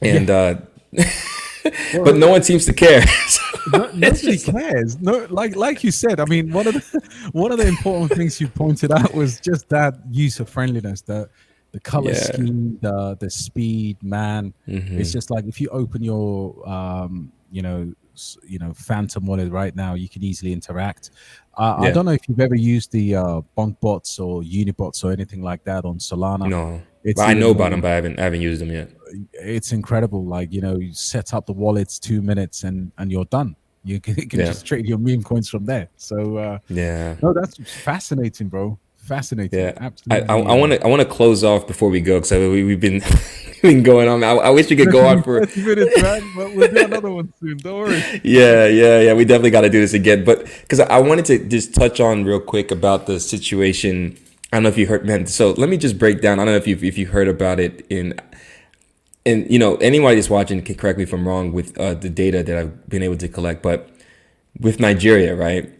Speaker 2: And but no one seems to care.
Speaker 1: Nobody cares. No, like you said, I mean, one of the important things you pointed out was just that user friendliness, the color scheme, the speed, man. It's just like if you open your Phantom wallet right now, you can easily interact. I don't know if you've ever used the Bonk bots or Unibots or anything like that on Solana.
Speaker 2: No, I know about them, but I haven't used them yet.
Speaker 1: It's incredible. Like, you set up the wallets 2 minutes and you're done. You can just trade your meme coins from there. So no, that's fascinating, bro. Fascinating. Yeah, absolutely.
Speaker 2: I want to close off before we go, because we've been been going on. I wish we could go on for
Speaker 1: 30 minutes, man, but we'll do another one soon. Don't worry.
Speaker 2: Yeah. We definitely got to do this again. But because I wanted to just touch on real quick about the situation. I don't know if you heard, man. So let me just break down. I don't know if you heard about it and anybody that's watching can correct me if I'm wrong with the data that I've been able to collect. But with Nigeria, right?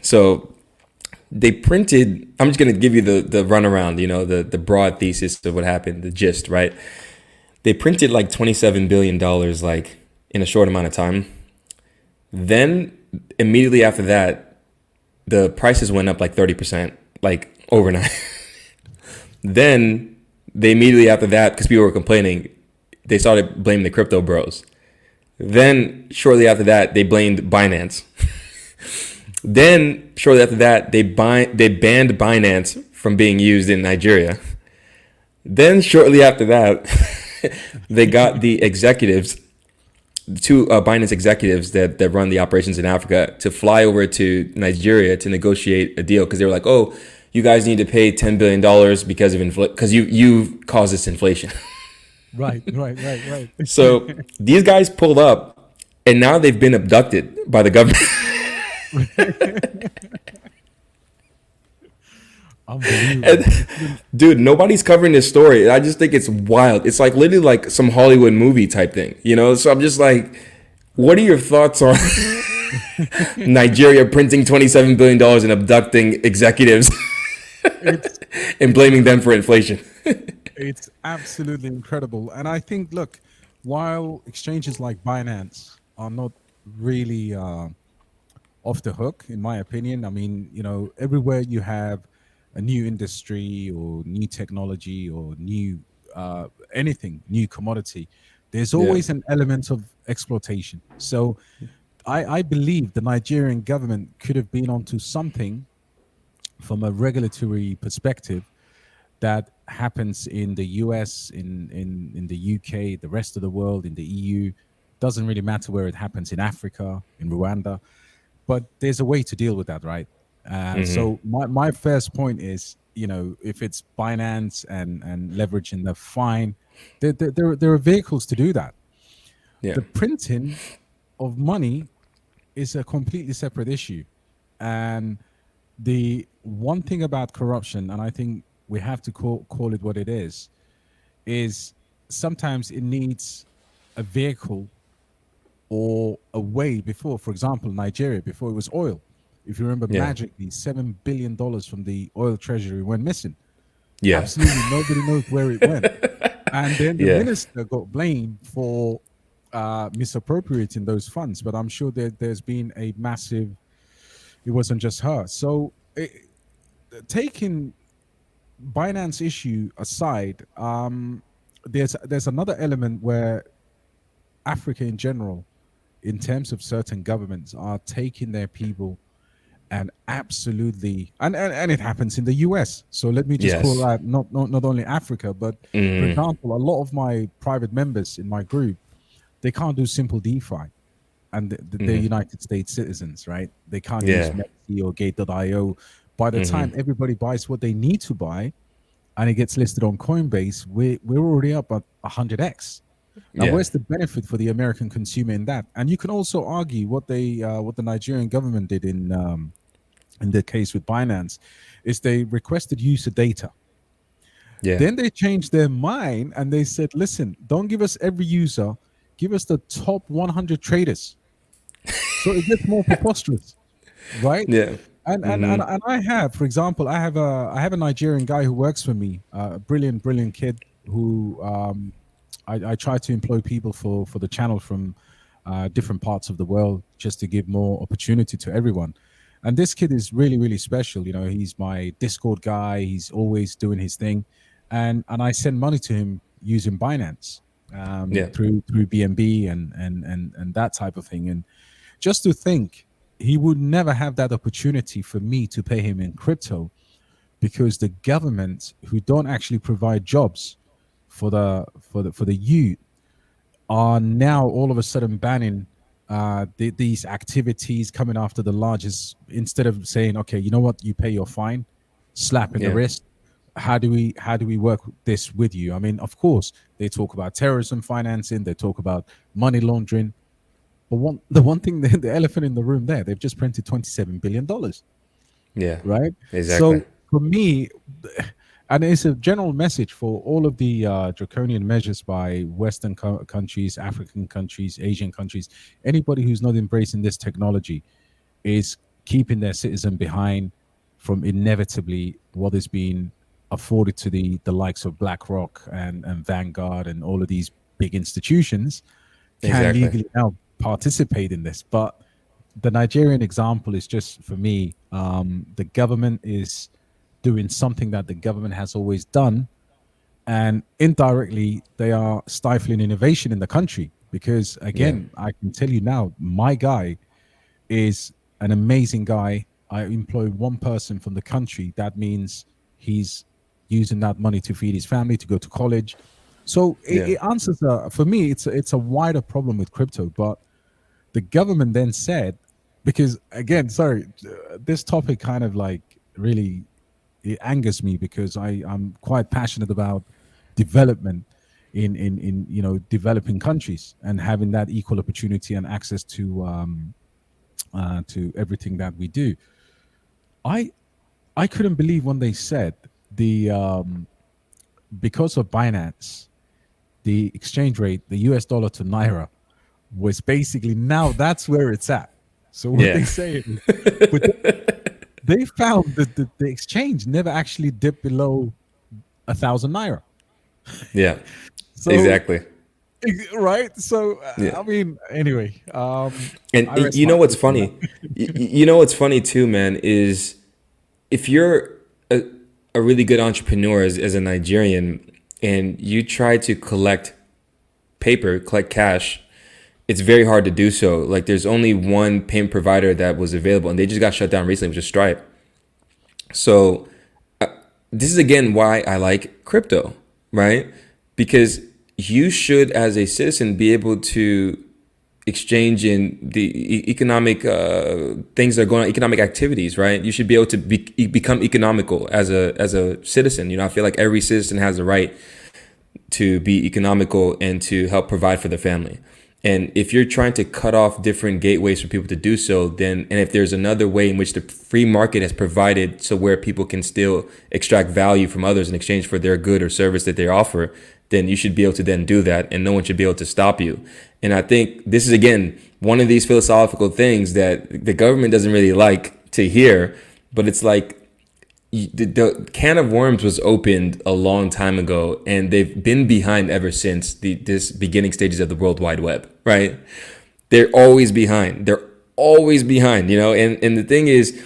Speaker 2: So they printed, I'm just going to give you the runaround, the broad thesis of what happened, the gist, right? They printed like $27 billion like in a short amount of time. Then immediately after that, the prices went up like 30%, like overnight. Then they immediately after that, because people were complaining, they started blaming the crypto bros. Then shortly after that, they blamed Binance. Then shortly after that, they banned Binance from being used in Nigeria. Then shortly after that, they got the executives, two Binance executives that run the operations in Africa, to fly over to Nigeria to negotiate a deal, because they were like, "Oh, you guys need to pay $10 billion because of because you caused this inflation."
Speaker 1: Right.
Speaker 2: So these guys pulled up, and now they've been abducted by the government. And, dude, nobody's covering this story. I just think it's wild. It's like literally like some Hollywood movie type thing, So I'm just like, what are your thoughts on Nigeria printing $27 billion and abducting executives and blaming them for inflation?
Speaker 1: It's absolutely incredible. And I think, look, while exchanges like Binance are not really off the hook, in my opinion, I mean, everywhere you have a new industry or new technology or new anything, new commodity, there's
Speaker 2: Yeah.
Speaker 1: always an element of exploitation. So I believe the Nigerian government could have been onto something from a regulatory perspective that happens in the US, in the UK, the rest of the world, in the EU. Doesn't really matter where it happens, in Africa, in Rwanda, but there's a way to deal with that, right? So my first point is, if it's Binance and leveraging the fine, there are vehicles to do that.
Speaker 2: Yeah.
Speaker 1: The printing of money is a completely separate issue. And the one thing about corruption, and I think we have to call it what it is sometimes it needs a vehicle or a way before. For example, Nigeria, before it was oil. If you remember,
Speaker 2: Yeah.
Speaker 1: magically $7 billion from the oil treasury went missing.
Speaker 2: Yeah.
Speaker 1: Absolutely nobody knows where it went. And then the
Speaker 2: Yeah.
Speaker 1: minister got blamed for misappropriating those funds. But I'm sure that there's been a massive, it wasn't just her. So taking Binance issue aside, there's another element where Africa in general, in terms of certain governments, are taking their people and absolutely, and it happens in the US. So let me just call
Speaker 2: Yes.
Speaker 1: out not only Africa, but for example, a lot of my private members in my group, they can't do simple DeFi, and they're United States citizens, right? They can't use
Speaker 2: Yeah.
Speaker 1: Mexi or Gate.io. By the time everybody buys what they need to buy, and it gets listed on Coinbase, we're already up at 100x. Now,
Speaker 2: Yeah.
Speaker 1: where's the benefit for the American consumer in that? And you can also argue what what the Nigerian government did in the case with Binance, is they requested user data.
Speaker 2: Yeah.
Speaker 1: Then they changed their mind and they said, "Listen, don't give us every user, give us the top 100 traders." So it gets more preposterous, right?
Speaker 2: Yeah.
Speaker 1: And I have, for example, I have a Nigerian guy who works for me, a brilliant kid who I try to employ people for the channel from different parts of the world just to give more opportunity to everyone. And this kid is really special. He's my Discord guy. He's always doing his thing, and I send money to him using Binance
Speaker 2: Yeah.
Speaker 1: through BNB and that type of thing. And just to think, he would never have that opportunity for me to pay him in crypto, because the government, who don't actually provide jobs for the youth, are now all of a sudden banning these activities, coming after the largest, instead of saying, okay, you know what, you pay your fine, slap in the
Speaker 2: Yeah.
Speaker 1: wrist. How do we work this with you? I mean, of course, they talk about terrorism financing, they talk about money laundering, but the one thing, the elephant in the room there, they've just printed $27 billion,
Speaker 2: Yeah.
Speaker 1: right?
Speaker 2: Exactly.
Speaker 1: So for me, and it's a general message for all of the draconian measures by Western countries, African countries, Asian countries, anybody who's not embracing this technology is keeping their citizen behind from inevitably what is being afforded to the likes of BlackRock and Vanguard and all of these big institutions can
Speaker 2: Exactly.
Speaker 1: legally now participate in this. But the Nigerian example is just, for me, the government is doing something that the government has always done, and indirectly they are stifling innovation in the country. Because
Speaker 2: Yeah.
Speaker 1: again, I can tell you now, my guy is an amazing guy. I employ one person from the country. That means he's using that money to feed his family, to go to college. So it,
Speaker 2: Yeah.
Speaker 1: it answers for me. It's a wider problem with crypto. But the government then said, because again, sorry, this topic kind of like really, it angers me, because I'm quite passionate about development in developing countries, and having that equal opportunity and access to everything that we do. I I couldn't believe when they said the because of Binance, the exchange rate, the US dollar to naira, was basically, now that's where it's at. So what
Speaker 2: Yeah.
Speaker 1: they say is, but they found that the exchange never actually dipped below 1,000 naira.
Speaker 2: Yeah.
Speaker 1: So
Speaker 2: Exactly.
Speaker 1: right. So
Speaker 2: Yeah.
Speaker 1: I mean, anyway,
Speaker 2: And
Speaker 1: I rest
Speaker 2: you
Speaker 1: my
Speaker 2: know what's
Speaker 1: case on that.
Speaker 2: funny? You know what's funny too, man, is if you're a, a really good entrepreneur as a Nigerian and you try to collect paper, collect cash, it's very hard to do so. Like there's only one payment provider that was available and they just got shut down recently, which is Stripe. So this is again why I like crypto, right? Because you should, as a citizen, be able to exchange in the economic things that are going on, economic activities, right? You should be able to become economical as a citizen. You know, I feel like every citizen has the right to be economical and to help provide for their family. And if you're trying to cut off different gateways for people to do so, then, and if there's another way in which the free market has provided so where people can still extract value from others in exchange for their good or service that they offer, then you should be able to then do that and no one should be able to stop you. And I think this is, again, one of these philosophical things that the government doesn't really like to hear, but it's like, the can of worms was opened a long time ago and they've been behind ever since this beginning stages of the World Wide Web, right? They're always behind. They're always behind, you know? And the thing is,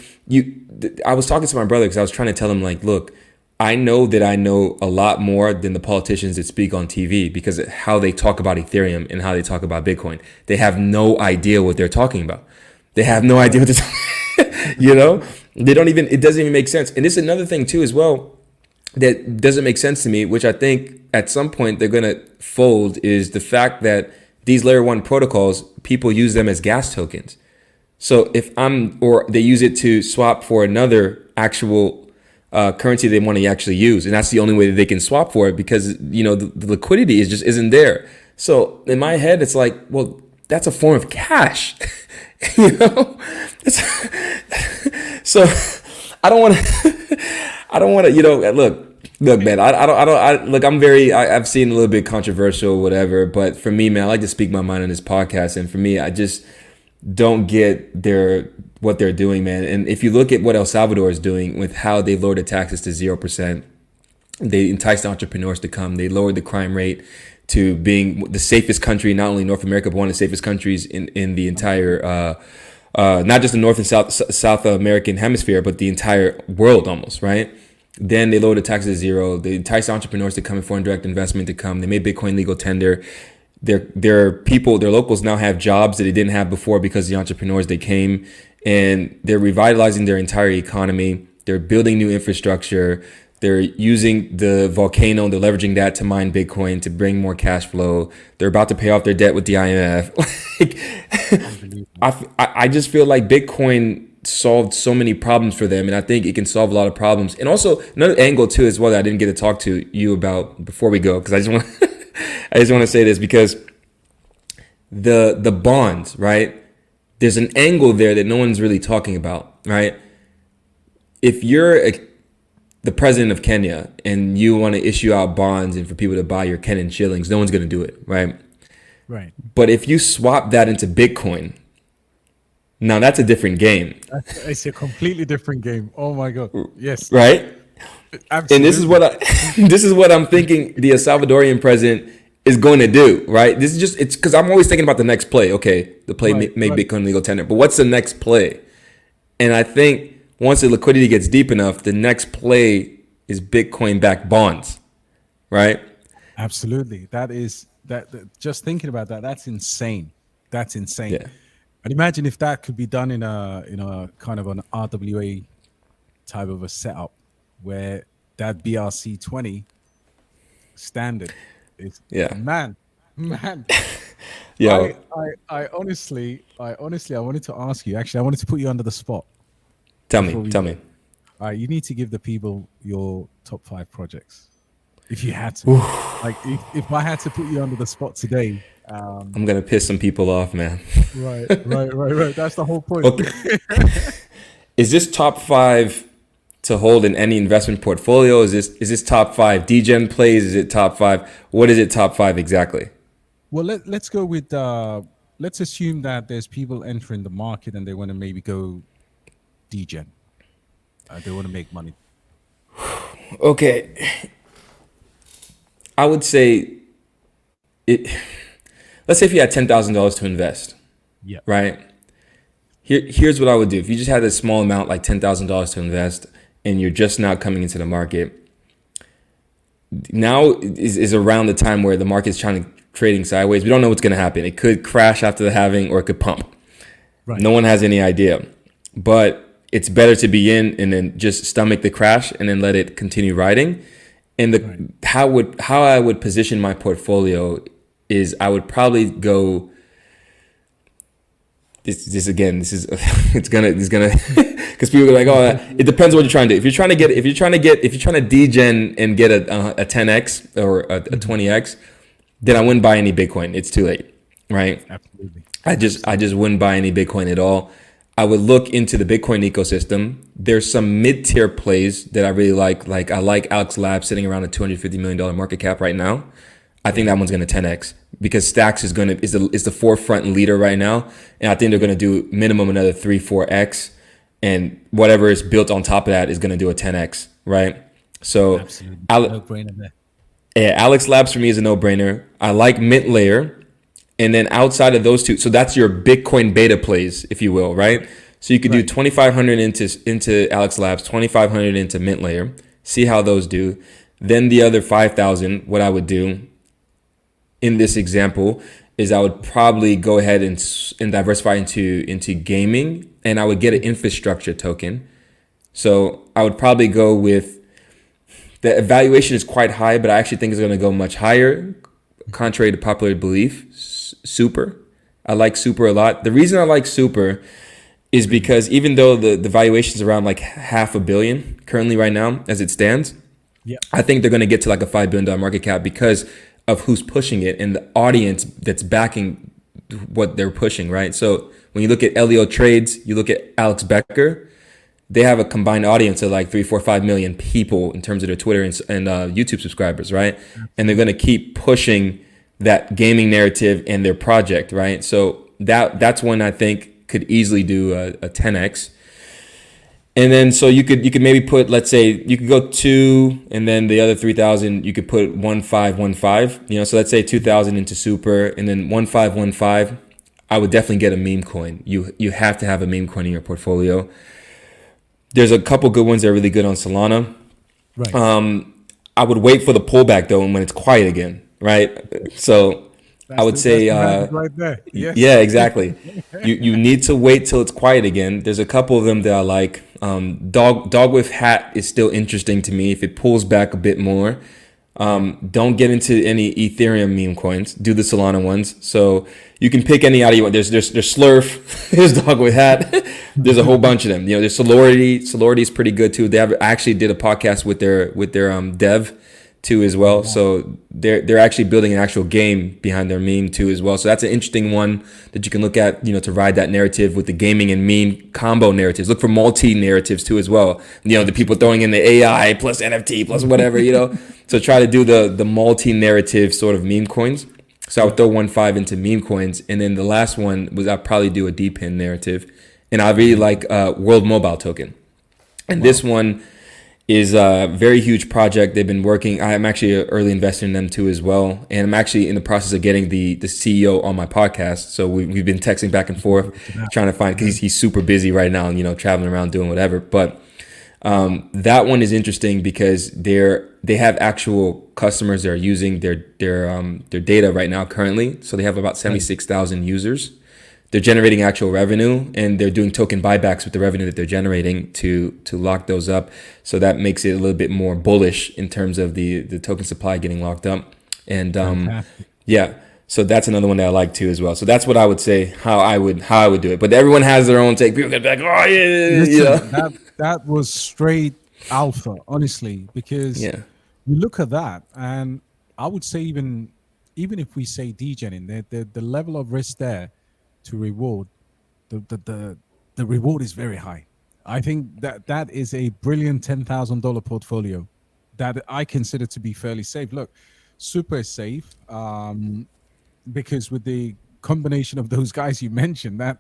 Speaker 2: I was talking to my brother because I was trying to tell him, like, look, I know that I know a lot more than the politicians that speak on TV because of how they talk about Ethereum and how they talk about Bitcoin. They have no idea what they're talking about. They have no idea what they're talking. You know, they don't even, it doesn't even make sense. And this is another thing too, as well, that doesn't make sense to me, which I think at some point they're going to fold, is the fact that these layer one protocols, people use them as gas tokens. So or they use it to swap for another actual currency they want to actually use. And that's the only way that they can swap for it because, you know, the liquidity is just isn't there. So in my head, it's like, well, that's a form of cash, you know? So I don't want to, you know, look, man, look, I've seen a little bit controversial, whatever, but for me, man, I like to speak my mind on this podcast. And for me, I just don't get what they're doing, man. And if you look at what El Salvador is doing with how they lowered the taxes to 0%, they enticed entrepreneurs to come. They lowered the crime rate to being the safest country, not only North America, but one of the safest countries in the entire, not just the North and South American hemisphere, but the entire world almost, right? Then they lowered the taxes to zero. They enticed entrepreneurs to come in foreign direct investment to come. They made Bitcoin legal tender. Their people, their locals now have jobs that they didn't have before because the entrepreneurs, they came, and they're revitalizing their entire economy. They're building new infrastructure. They're using the volcano. They're leveraging that to mine Bitcoin to bring more cash flow. They're about to pay off their debt with the IMF. I just feel like Bitcoin solved so many problems for them, and I think it can solve a lot of problems. And also another angle too, as well, that I didn't get to talk to you about before we go, because I just want I just want to say this, because the bonds, right? There's an angle there that no one's really talking about, right? If you're the president of Kenya and you want to issue out bonds and for people to buy your Kenyan shillings, no one's going to do it, right?
Speaker 1: Right.
Speaker 2: But if you swap that into Bitcoin, now that's a different game,
Speaker 1: It's a completely different game. Oh my God. Yes.
Speaker 2: right?
Speaker 1: Absolutely.
Speaker 2: And this is what I'm thinking the El Salvadorian president is going to do, right? This is just, it's because I'm always thinking about the next play. Okay, the play make Bitcoin legal tender, but what's the next play? And I think once the liquidity gets deep enough, the next play is Bitcoin backed bonds, right?
Speaker 1: Absolutely. Just thinking about that, that's insane. That's insane.
Speaker 2: Yeah.
Speaker 1: And imagine if that could be done in a kind of an RWA type of a setup where that BRC20 standard is,
Speaker 2: Yeah.
Speaker 1: man.
Speaker 2: Yo,
Speaker 1: I honestly, I wanted to ask you, actually, I wanted to put you under the spot.
Speaker 2: tell me.
Speaker 1: All right, you need to give the people your top 5 projects. If you had to. Like, if I had to put you under the spot today.
Speaker 2: I'm going to piss some people off, man.
Speaker 1: Right. That's the whole point.
Speaker 2: Okay. Is this top 5 to hold in any investment portfolio? Is this top 5 degen plays? Is it top 5? What is it top 5 exactly?
Speaker 1: Well, let's go with, let's assume that there's people entering the market and they want to maybe go degen. They want to make money.
Speaker 2: Okay. I would say it. Let's say if you had $10,000 to invest,
Speaker 1: Yeah.
Speaker 2: right? Here's what I would do. If you just had a small amount, like $10,000 to invest, and you're just now coming into the market, now is around the time where the market's trying to trading sideways. We don't know what's going to happen. It could crash after the halving, or it could pump.
Speaker 1: Right.
Speaker 2: No one has any idea, but it's better to be in and then just stomach the crash and then let it continue riding. And the how I would position my portfolio is I would probably go. This is it's gonna because people are like, oh, it depends on what you're trying to do. If you're trying to degen and get a 10x or a 20x, then I wouldn't buy any Bitcoin. It's too late, right?
Speaker 1: Absolutely.
Speaker 2: I just wouldn't buy any Bitcoin at all. I would look into the Bitcoin ecosystem. There's some mid-tier plays that I really like. Like I like Alex Labs sitting around a $250 million market cap right now. I think that one's going to 10x because Stacks is the forefront leader right now, and I think they're going to do minimum another 3-4x, and whatever is built on top of that is going to do a 10x, right? So,
Speaker 1: No-brainer there.
Speaker 2: Yeah, Alex Labs for me is a no-brainer. I like Mintlayer, and then outside of those two, so that's your Bitcoin beta plays, if you will, right? So you could do 2,500 into Alex Labs, 2,500 into Mintlayer, see how those do. Then the other 5,000, what I would do in this example is I would probably go ahead and diversify into gaming, and I would get an infrastructure token. So I would probably go with the evaluation is quite high, but I actually think it's going to go much higher, contrary to popular belief. Super. I like Super a lot. The reason I like Super is because even though the valuation is around like $500 million currently right now as it stands, I think they're going to get to like a $5 billion market cap because of who's pushing it and the audience that's backing what they're pushing, right? So when you look at Elio Trades, you look at Alex Becker, they have a combined audience of like 3, 4, 5 million people in terms of their Twitter and YouTube subscribers, right? And they're going to keep pushing that gaming narrative and their project, right? So that's one I think could easily do a 10x. And then so you could maybe put, let's say you could go 2, and then the other 3,000 you could put 1,515. You know, so let's say 2,000 into Super, and then 1,515. I would definitely get a meme coin. You have to have a meme coin in your portfolio. There's a couple good ones that are really good on Solana.
Speaker 1: Right.
Speaker 2: I would wait for the pullback though, and when it's quiet again, right? So I would say,
Speaker 1: right there. Yes.
Speaker 2: yeah, exactly. You need to wait till it's quiet again. There's a couple of them that I like. Dog with Hat is still interesting to me if it pulls back a bit more. Don't get into any Ethereum meme coins. Do the Solana ones. So you can pick any out of you want. There's Slurf. There's Dog with Hat. There's a whole bunch of them. You know, there's Solidity. Solidity is pretty good too. They actually did a podcast with their dev too as well. So they're actually building an actual game behind their meme too as well. So that's an interesting one that you can look at, you know, to ride that narrative with the gaming and meme combo narratives. Look for multi narratives too as well. You know, the people throwing in the AI plus NFT plus whatever, you know. So try to do the multi narrative sort of meme coins. So I would throw 1.5 into meme coins, and then the last one was I'd probably do a DPIN narrative, and I really like World Mobile Token, and this one is a very huge project. They've been working. I'm actually an early investor in them too as well. And I'm actually in the process of getting the CEO on my podcast. So we've been texting back and forth, trying to find, because he's super busy right now and, you know, traveling around doing whatever. But that one is interesting because they have actual customers that are using their data right now currently. So they have about 76,000 users. They're generating actual revenue, and they're doing token buybacks with the revenue that they're generating to lock those up. So that makes it a little bit more bullish in terms of the token supply getting locked up. And yeah, so that's another one that I like too as well. So that's what I would say how I would do it. But everyone has their own take. People get back, oh yeah,
Speaker 1: Listen, that was straight alpha, honestly, because you look at that, and I would say even if we say degening, the level of risk there to reward, the reward is very high. I think that is a brilliant $10,000 portfolio that I consider to be fairly safe. Look, super safe, because with the combination of those guys you mentioned, that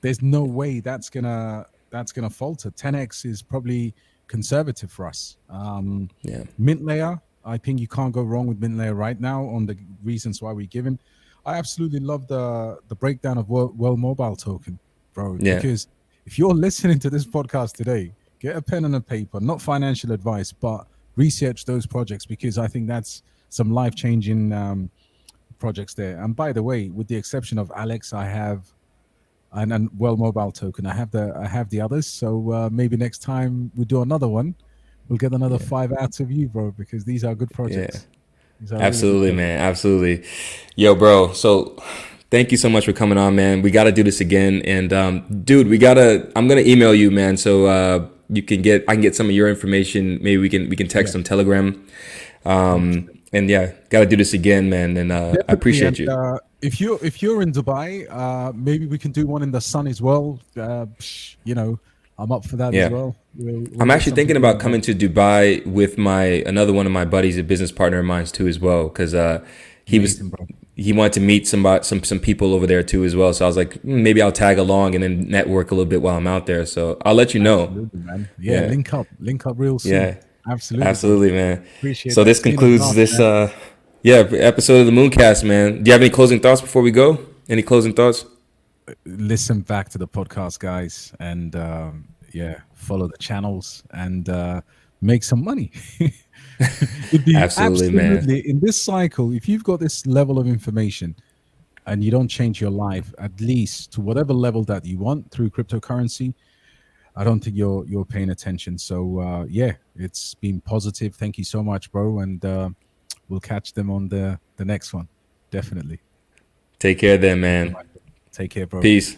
Speaker 1: there's no way that's gonna falter. 10x is probably conservative for us. Mintlayer, I think you can't go wrong with Mintlayer right now on the reasons why we're given. I absolutely love the breakdown of Well Mobile token, bro,
Speaker 2: Yeah.
Speaker 1: because if you're listening to this podcast today, get a pen and a paper, not financial advice, but research those projects, because I think that's some life-changing projects there. And by the way, with the exception of Alex, I have and Well Mobile token. I have the others. So maybe next time we do another one, we'll get another 5 out of you, bro, because these are good
Speaker 2: Yeah.
Speaker 1: projects. These are really good
Speaker 2: Absolutely,
Speaker 1: projects.
Speaker 2: man. Absolutely. Yo, bro. So thank you so much for coming on, man. We got to do this again. And dude, I'm going to email you, man. So I can get some of your information. Maybe we can text
Speaker 1: Yeah.
Speaker 2: on Telegram. And yeah, got to do this again, man. And I appreciate you.
Speaker 1: If you're in Dubai, maybe we can do one in the sun as well. I'm up for that as
Speaker 2: Yeah.
Speaker 1: well. We'll
Speaker 2: I'm
Speaker 1: get
Speaker 2: actually
Speaker 1: something
Speaker 2: thinking about
Speaker 1: going
Speaker 2: coming
Speaker 1: there.
Speaker 2: to Dubai with another one of my buddies, a business partner of mine too, as well, because
Speaker 1: Amazing, bro.
Speaker 2: he wanted to meet some people over there too as well. So I was like, maybe I'll tag along and then network a little bit while I'm out there. So I'll let you know.
Speaker 1: Absolutely, man. Yeah,
Speaker 2: Yeah,
Speaker 1: link up real soon.
Speaker 2: yeah,
Speaker 1: Absolutely, bro.
Speaker 2: absolutely, man.
Speaker 1: Appreciate
Speaker 2: So
Speaker 1: that.
Speaker 2: this
Speaker 1: See you in
Speaker 2: concludes
Speaker 1: advance,
Speaker 2: this
Speaker 1: man.
Speaker 2: episode of the Mooncast, man. Do you have any closing thoughts before we go? Any closing thoughts?
Speaker 1: Listen back to the podcast, guys, and follow the channels and make some money. It'd be
Speaker 2: Absolutely, man.
Speaker 1: in this cycle, if you've got this level of information and you don't change your life at least to whatever level that you want through cryptocurrency, I don't think you're paying attention. So it's been positive. Thank you so much, bro, and we'll catch them on the next one. Definitely.
Speaker 2: Take care then,
Speaker 1: All
Speaker 2: man.
Speaker 1: right. Take care, bro.
Speaker 2: Peace.